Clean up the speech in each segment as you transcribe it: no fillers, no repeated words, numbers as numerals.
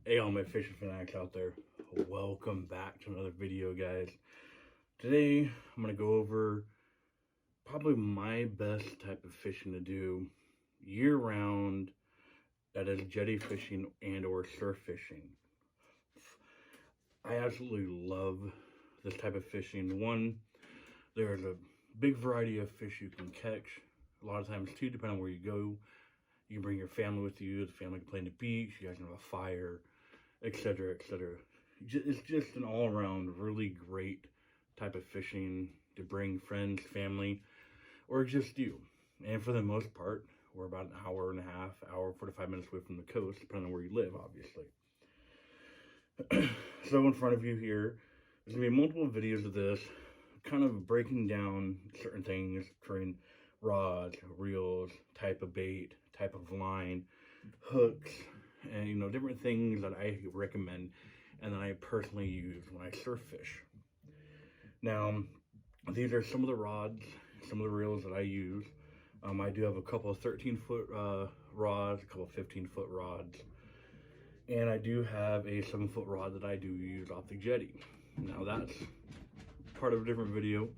Hey, all my fishing fanatics out there. Welcome back to another video, guys. Today, I'm going to go over probably my best type of fishing to do year-round. That is jetty fishing and or surf fishing. I absolutely love this type of fishing. One, there's a big variety of fish you can catch. A lot of times, too, depending on where you go. You can bring your family with you. The family can play on the beach. You guys can have a fire, etc., etc. It's just an all-around really great type of fishing to bring friends, family, or just you. And for the most part, we're about an hour and a half, hour, 45 minutes away from the coast, depending on where you live, obviously. So in front of you here, there's going to be multiple videos of this, kind of breaking down certain things, between rods, reels, type of bait, type of line, hooks, and different things that I recommend and that I personally use when I surf fish. Now, these are some of the rods, some of the reels that I use. I do have a couple of 13-foot rods, a couple of 15-foot rods, and I do have a 7-foot rod that I do use off the jetty. Now that's part of a different video,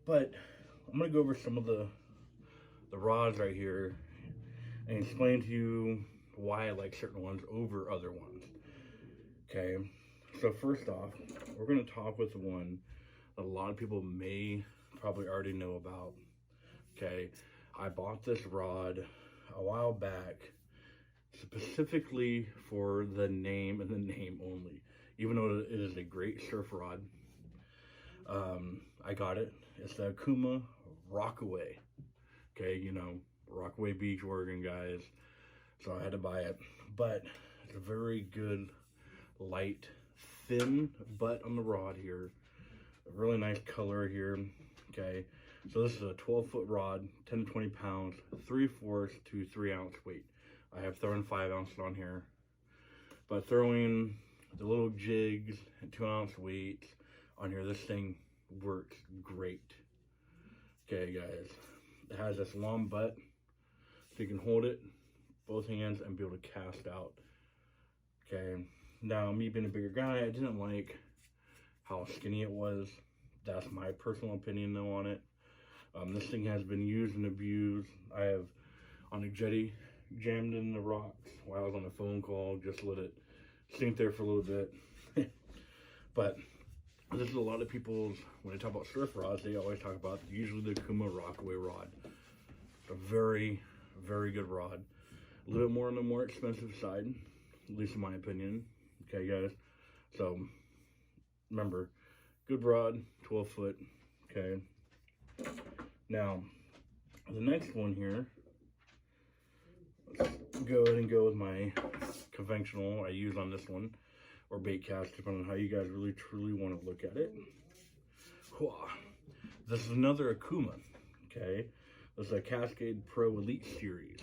but I'm gonna go over some of the rods right here and explain to you why I like certain ones over other ones. Okay, so first off, we're going to talk with the one that a lot of people may probably already know about. Okay, I bought this rod a while back specifically for the name and the name only. Even though it is a great surf rod, I got it. It's the Akuma Rockaway. Okay, Rockaway Beach, Oregon, guys. So I had to buy it. But it's a very good, light, thin butt on the rod here. A really nice color here. Okay, so this is a 12-foot rod, 10 to 20 pounds, 3/4 to 3 ounce weight. I have thrown 5 ounces on here. But throwing the little jigs and 2 ounce weights on here, this thing works great. Okay, guys. It has this long butt, so you can hold it both hands and be able to cast out. Okay, now me being a bigger guy, I didn't like how skinny it was. That's my personal opinion though on it. This thing has been used and abused. I have on a jetty jammed in the rocks while I was on a phone call, just let it sink there for a little bit. But this is a lot of people's, when they talk about surf rods, they always talk about usually the Akuma Rockaway rod. A very, very good rod. A little bit more on the more expensive side, at least in my opinion. Okay, guys. So, remember, good rod, 12 foot. Okay. Now, the next one here, let's go ahead and go with my conventional I use on this one, or bait cast, depending on how you guys really truly want to look at it. This is another Akuma. Okay, this is a Cascade Pro Elite Series.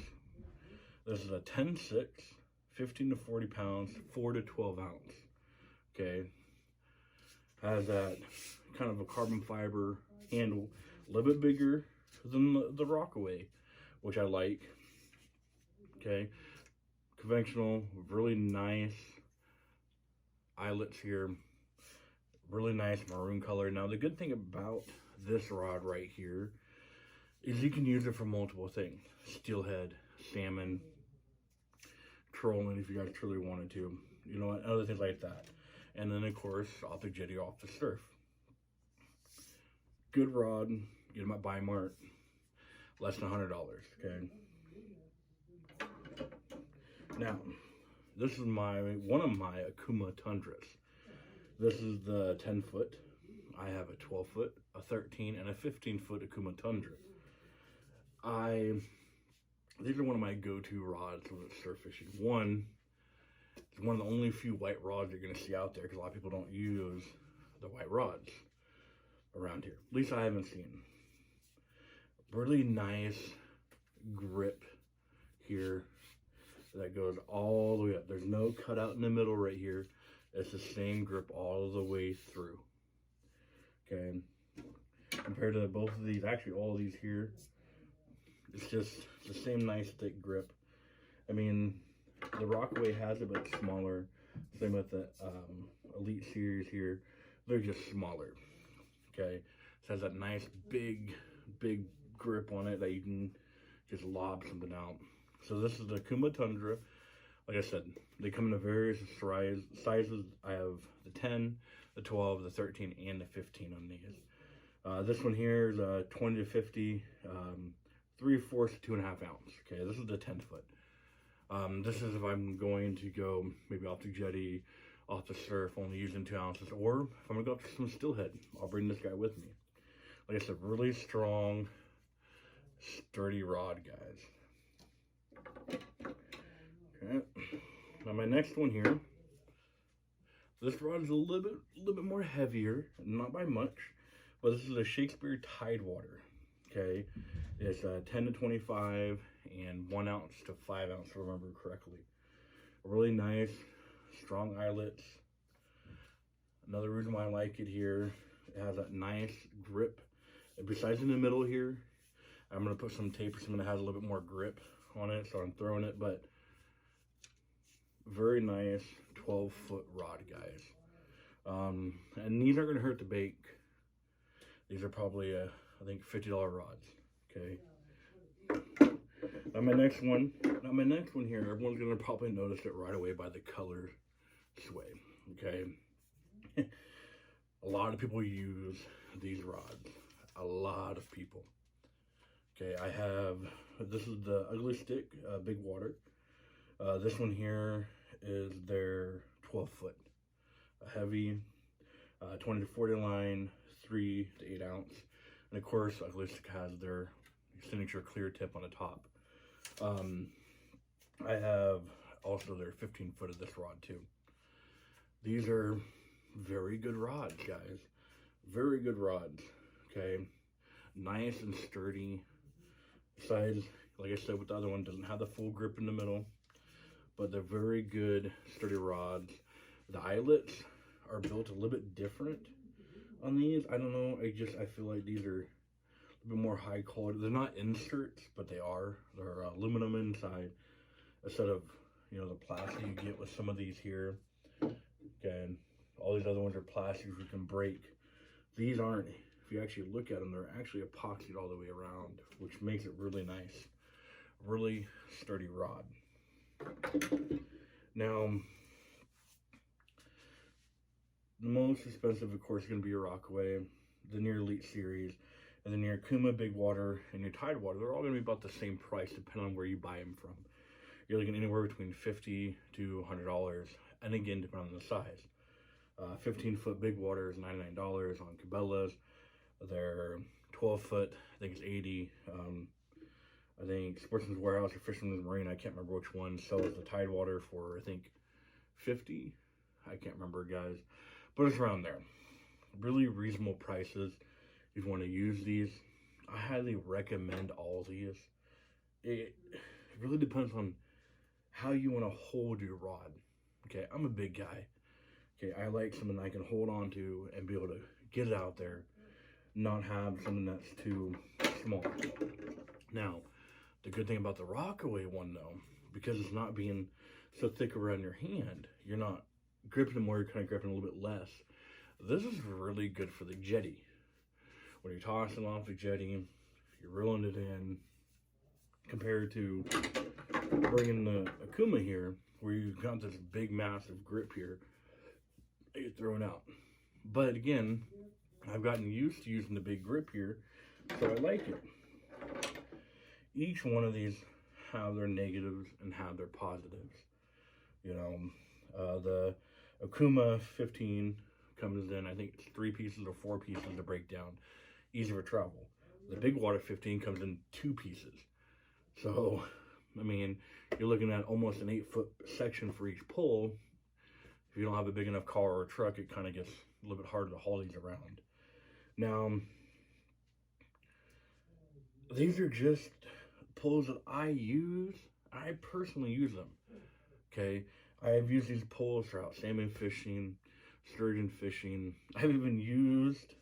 This is a 10-6, 15 to 40 pounds, 4 to 12 ounce. Okay, has that kind of a carbon fiber handle, a little bit bigger than the Rockaway, which I like. Okay, conventional, really nice eyelets here, really nice maroon color. Now the good thing about this rod right here is you can use it for multiple things: steelhead, salmon, trolling if you guys truly wanted to, other things like that. And then of course off the jetty, off the surf. Good rod, get them at Buy Mart, less than $100. Okay, now this is one of my Akuma Tundras. This is the 10-foot. I have a 12-foot, a 13, and a 15-foot Akuma Tundra. These are one of my go-to rods when it's surf fishing. It's one of the only few white rods you're going to see out there, because a lot of people don't use the white rods around here. At least I haven't seen. Really nice grip here that goes all the way up. There's no cutout in the middle right here. It's the same grip all the way through. Okay, compared to both of these, actually all these here, it's just the same nice thick grip. I mean, the Rockaway has it, but it's smaller. Same with the Elite Series here. They're just smaller. Okay, it has that nice big grip on it that you can just lob something out. So this is the Kuma Tundra. Like I said, they come in various sizes. I have the 10, the 12, the 13, and the 15 on these. This one here is 20 to 50, 3/4 to 2.5 ounce. Okay, this is the 10 foot. This is if I'm going to go maybe off the jetty, off the surf, only using 2 ounces, or if I'm gonna go up to some steelhead, I'll bring this guy with me. Like I said, really strong, sturdy rod, guys. Okay. Now my next one here, this rod is a little bit more heavier, not by much, but this is a Shakespeare Tidewater. Okay, it's 10 to 25 and 1 ounce to 5 ounce, if I remember correctly. Really nice, strong eyelets. Another reason why I like it here, it has that nice grip. And besides in the middle here, I'm gonna put some tape or something that has a little bit more grip on it, so I'm throwing it, but very nice 12-foot rod, guys. And these aren't gonna hurt to bake. These are probably I think $50 rods. Okay. Now my next one here, everyone's gonna probably notice it right away by the color sway. Okay. A lot of people use these rods. A lot of people. Okay, I have, this is the Ugly Stick Big Water. This one here is their 12-foot. A heavy 20 to 40 line, 3 to 8 ounce. And of course, Ugly Stick has their signature clear tip on the top. I have also their 15-foot of this rod too. These are very good rods, guys. Very good rods. Okay, nice and sturdy. Besides, like I said with the other one, doesn't have the full grip in the middle, but they're very good, sturdy rods. The eyelets are built a little bit different on these. I don't know, I feel like these are a bit more high quality. They're not inserts, but they are. They're aluminum inside instead of, you know, the plastic you get with some of these here. Again, all these other ones are plastics you can break. These aren't. If you actually look at them, they're actually epoxied all the way around, which makes it really nice. Really sturdy rod. Now, the most expensive, of course, is going to be your Rockaway, the Near Elite Series, and then your Kuma Big Water and your Tidewater. They're all going to be about the same price, depending on where you buy them from. You're looking anywhere between $50 to $100, and again, depending on the size. 15-foot Big Water is $99 on Cabela's. Their 12-foot, I think it's $80. I think Sportsman's Warehouse or Fisherman's Marine, I can't remember which one, sells the Tidewater for, I think, $50. I can't remember, guys, but it's around there. Really reasonable prices if you want to use these. I highly recommend all these. It really depends on how you want to hold your rod. Okay, I'm a big guy. Okay, I like something I can hold on to and be able to get it out there, not have something that's too small. Now, the good thing about the Rockaway one, though, because it's not being so thick around your hand, you're not gripping more, you're kind of gripping a little bit less. This is really good for the jetty. When you're tossing off the jetty, you're reeling it in, compared to bringing the Akuma here, where you've got this big, massive grip here that you're throwing out. But again, I've gotten used to using the big grip here, so I like it. Each one of these have their negatives and have their positives. You know, the Akuma 15 comes in, I think it's 3 pieces or 4 pieces to break down, easy for travel. The Big Water 15 comes in 2 pieces. So, I mean, you're looking at almost an 8-foot section for each pole. If you don't have a big enough car or truck, it kind of gets a little bit harder to haul these around. Now, these are just poles that I use. I personally use them. Okay, I have used these poles for salmon fishing, sturgeon fishing. I've even used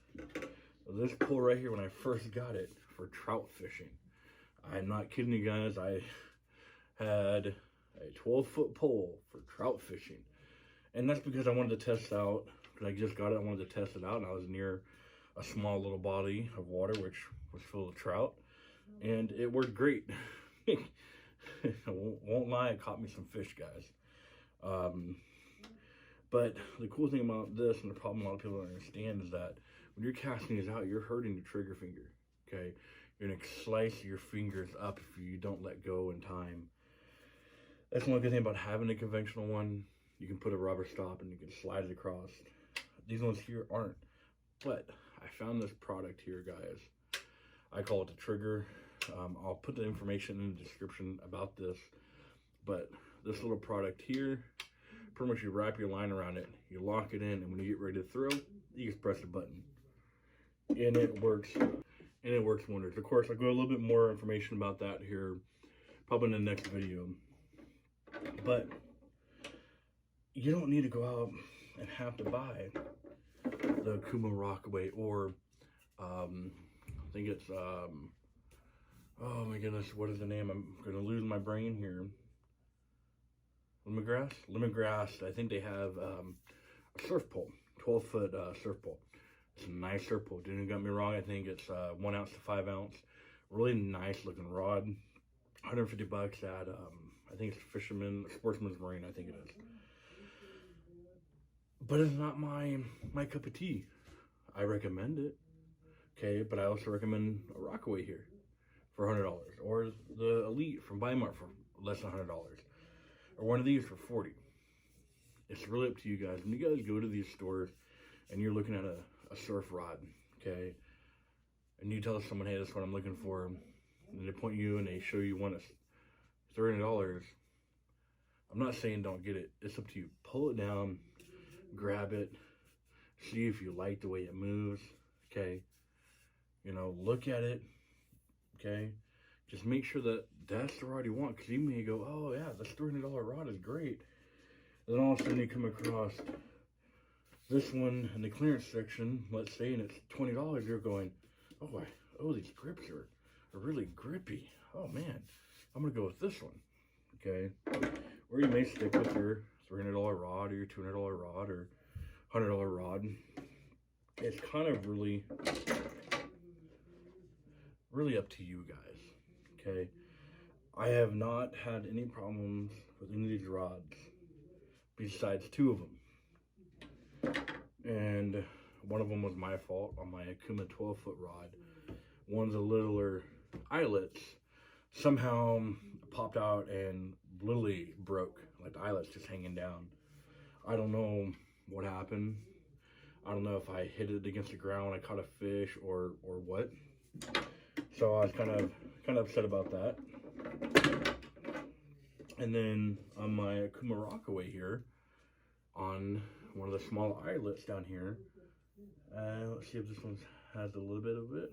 this pole right here when I first got it for trout fishing. I'm not kidding you guys. I had a 12-foot pole for trout fishing, And that's because I wanted to test out, because I just got it, I wanted to test it out, and I was near a small little body of water, which was full of trout, and it worked great. I won't lie, it caught me some fish, guys. But the cool thing about this, and the problem a lot of people don't understand, is that when you're casting these out, you're hurting your trigger finger, okay? You're gonna slice your fingers up if you don't let go in time. That's one good thing about having a conventional one. You can put a rubber stop and you can slide it across. These ones here aren't. But I found this product here, guys. I call it the Trigger. I'll put the information in the description about this. But this little product here, pretty much you wrap your line around it, you lock it in, and when you get ready to throw, you just press the button. And it works. And it works wonders. Of course, I'll go a little bit more information about that here, probably in the next video. But you don't need to go out and have to buy the Kuma Rockaway, or I think it's oh my goodness, what is the name? I'm gonna lose my brain here. Lemongrass. I think they have a surf pole, 12-foot surf pole. It's a nice surf pole. Didn't get me wrong. I think it's 1 ounce to 5 ounce. Really nice looking rod. $150 at I think it's Sportsman's Marine, I think it is. But it's not my cup of tea. I recommend it, okay? But I also recommend a Rockaway here for $100, or the Elite from Weimar for less than $100, or one of these for $40. It's really up to you guys. When you guys go to these stores and you're looking at a surf rod, okay, and you tell someone, hey, that's what I'm looking for, and they point you and they show you one that's $300, I'm not saying don't get it. It's up to you. Pull it down, grab it, see if you like the way it moves, okay? You know, look at it, okay? Just make sure that that's the rod you want, because you may go, oh yeah, this $300 rod is great. Then all of a sudden you come across this one in the clearance section, let's say, and it's $20. You're going, oh, these grips are really grippy. Oh man, I'm gonna go with this one, okay? Or you may stick with your $300 rod, or your $200 rod, or $100 rod. It's kind of really up to you guys, okay? I have not had any problems with any of these rods besides 2 of them. And one of them was my fault on my Kuma 12-foot rod. One's a littler eyelets somehow popped out and literally broke, like the eyelets just hanging down. I don't know what happened. I don't know if I hit it against the ground when I caught a fish or what. So I was kind of upset about that. And then on my Kuma Rockaway here, on one of the small eyelets down here, let's see if this one has a little bit of it.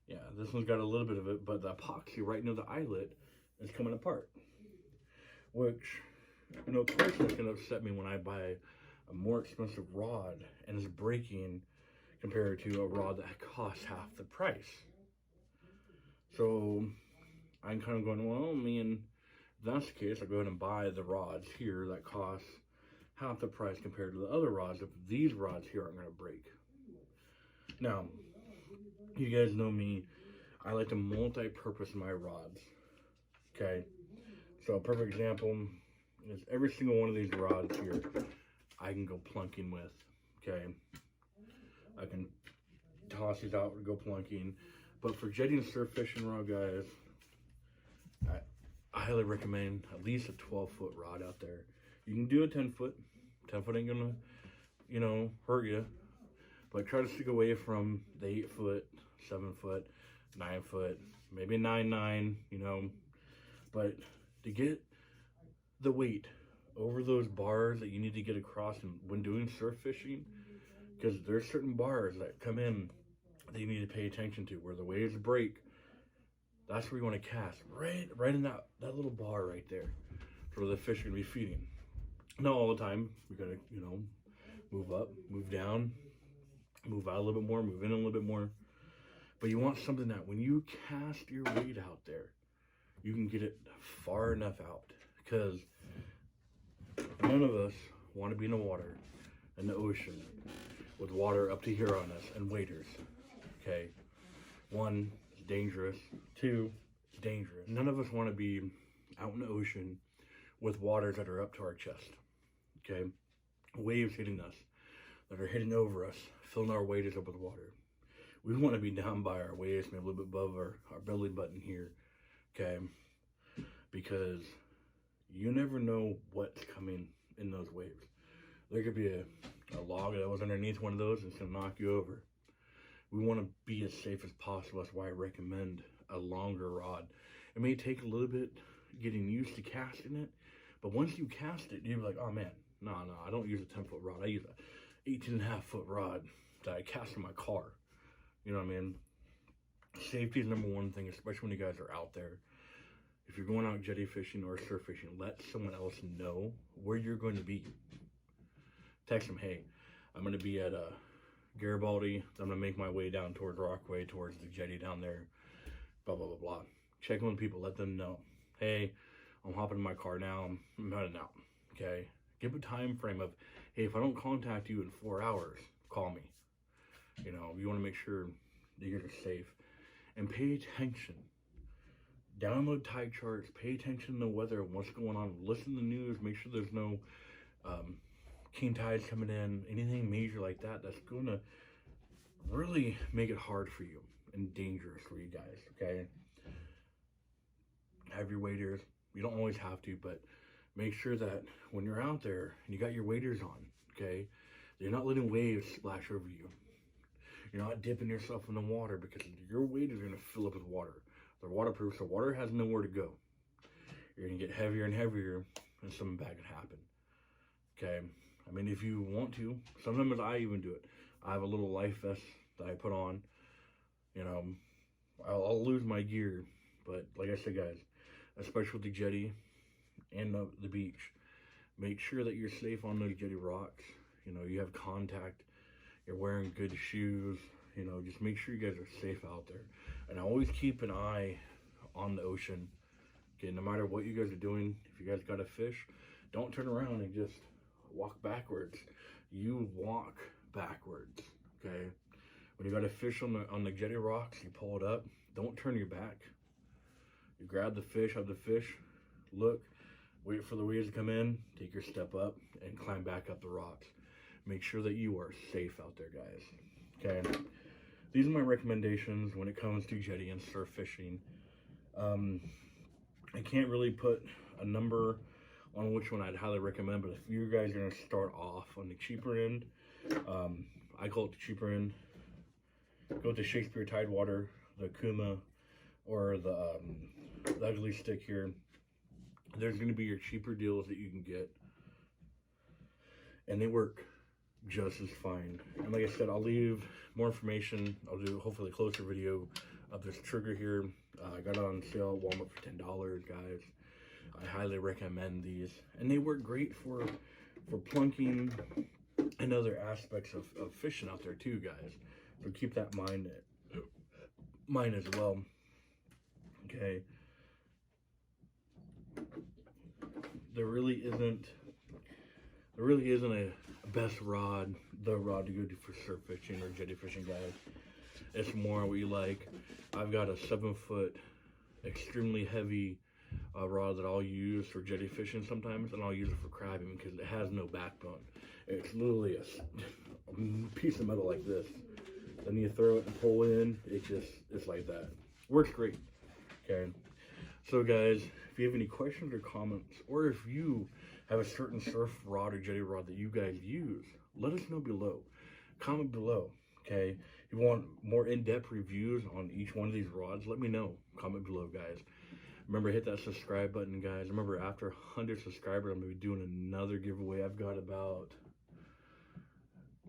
Yeah, this one's got a little bit of it, but the epoxy right near the eyelet is coming apart. Which, you know, of course it's going to upset me when I buy a more expensive rod and it's breaking compared to a rod that costs half the price. So I'm kind of going, well, I mean, if that's the case, I'll go ahead and buy the rods here that cost half the price compared to the other rods if these rods here aren't going to break. Now, you guys know me, I like to multi-purpose my rods, okay? So a perfect example is every single one of these rods here, I can go plunking with, okay? I can toss these out and go plunking. But for jetting and surf fishing rod, guys, I highly recommend at least a 12-foot rod out there. You can do a 10-foot. 10-foot ain't gonna, you know, hurt you. But try to stick away from the 8-foot, 7-foot, 9-foot, maybe 9.9, you know. But to get the weight over those bars that you need to get across when doing surf fishing, because there's certain bars that come in that you need to pay attention to where the waves break. That's where you want to cast, right in that little bar right there, where the fish are gonna be feeding. Not all the time. We gotta, you know, move up, move down, move out a little bit more, move in a little bit more. But you want something that when you cast your weight out there, you can get it far enough out. Because None of us want to be in the water, in the ocean, with water up to here on us and waders. Okay? One, it's dangerous. Two, it's dangerous. None of us want to be out in the ocean with waters that are up to our chest. Okay? Waves hitting us, that are hitting over us, filling our waders up with water. We want to be down by our waist, maybe a little bit above our belly button here. Okay? Because you never know what's coming in those waves. There could be a log that was underneath one of those and it's going to knock you over. We want to be as safe as possible. That's why I recommend a longer rod. It may take a little bit getting used to casting it, but once you cast it, you'll be like, oh man, no, I don't use a 10-foot rod. I use a 18.5-foot rod that I cast in my car. You know what I mean? Safety is number one thing, especially when you guys are out there. If you're going out jetty fishing or surf fishing, let someone else know where you're going to be. Text them, hey, I'm going to be at Garibaldi. I'm going to make my way down towards Rockaway, towards the jetty down there, blah, blah, blah, blah. Check on people, let them know. Hey, I'm hopping in my car now, I'm heading out, okay? Give a time frame of, hey, if I don't contact you in 4 hours, call me. You know, you want to make sure that you're safe. And pay attention. Download tide charts, pay attention to the weather, what's going on, listen to the news, make sure there's no king tides coming in, anything major like that, that's going to really make it hard for you and dangerous for you guys, okay? Have your waders. You don't always have to, but make sure that when you're out there and you got your waders on, okay, you're not letting waves splash over you. You're not dipping yourself in the water because your waders are going to fill up with water. They're waterproof, so water has nowhere to go. You're going to get heavier and heavier, and something bad can happen. Okay? I mean, if you want to, sometimes I even do it. I have a little life vest that I put on. You know, I'll lose my gear, but like I said, guys, especially with the jetty and the beach, make sure that you're safe on those jetty rocks. You know, you have contact, you're wearing good shoes. You know, just make sure you guys are safe out there. And always keep an eye on the ocean. Okay, no matter what you guys are doing, if you guys got a fish, don't turn around and just walk backwards. You walk backwards, okay? When you got a fish on the jetty rocks, you pull it up, don't turn your back. You grab the fish, have the fish, look, wait for the waves to come in, take your step up, and climb back up the rocks. Make sure that you are safe out there, guys, okay? These are my recommendations when it comes to jetty and surf fishing. I can't really put a number on which one I'd highly recommend, but if you guys are going to start off on the cheaper end, I call it the cheaper end. Go with the Shakespeare Tidewater, the Kuma, or the ugly stick here. There's going to be your cheaper deals that you can get, and they work just as fine. And like I said, I'll leave more information. I'll do hopefully a closer video of this trigger here. I got it on sale at Walmart for $10, guys. I highly recommend these, and they work great for plunking and other aspects of fishing out there too, guys. So keep that in mind as well. Okay. There really isn't a best rod, the rod to go to for surf fishing or jetty fishing, guys. It's more what you like. I've got a 7-foot, extremely heavy rod that I'll use for jetty fishing sometimes, and I'll use it for crabbing because it has no backbone. It's literally a piece of metal like this. Then you throw it and pull in, it's like that. Works great, okay? So guys, if you have any questions or comments, or if you have a certain surf rod or jetty rod that you guys use, let us know below. Comment below, okay? If you want more in-depth reviews on each one of these rods, let me know. Comment below, guys. Remember, hit that subscribe button, guys. Remember, after 100 subscribers, I'm going to be doing another giveaway. I've got about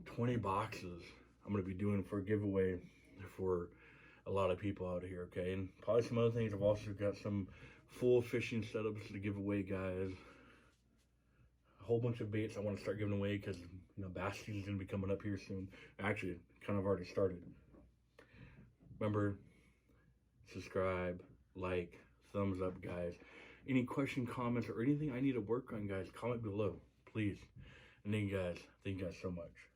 20 boxes I'm going to be doing for a giveaway for a lot of people out here, okay? And probably some other things. I've also got some full fishing setups to give away, guys. A whole bunch of baits I want to start giving away because, you know, bass season is going to be coming up here soon. Actually, kind of already started. Remember, subscribe, like, thumbs up, guys. Any question, comments, or anything I need to work on, guys, comment below. please. And thank you guys so much.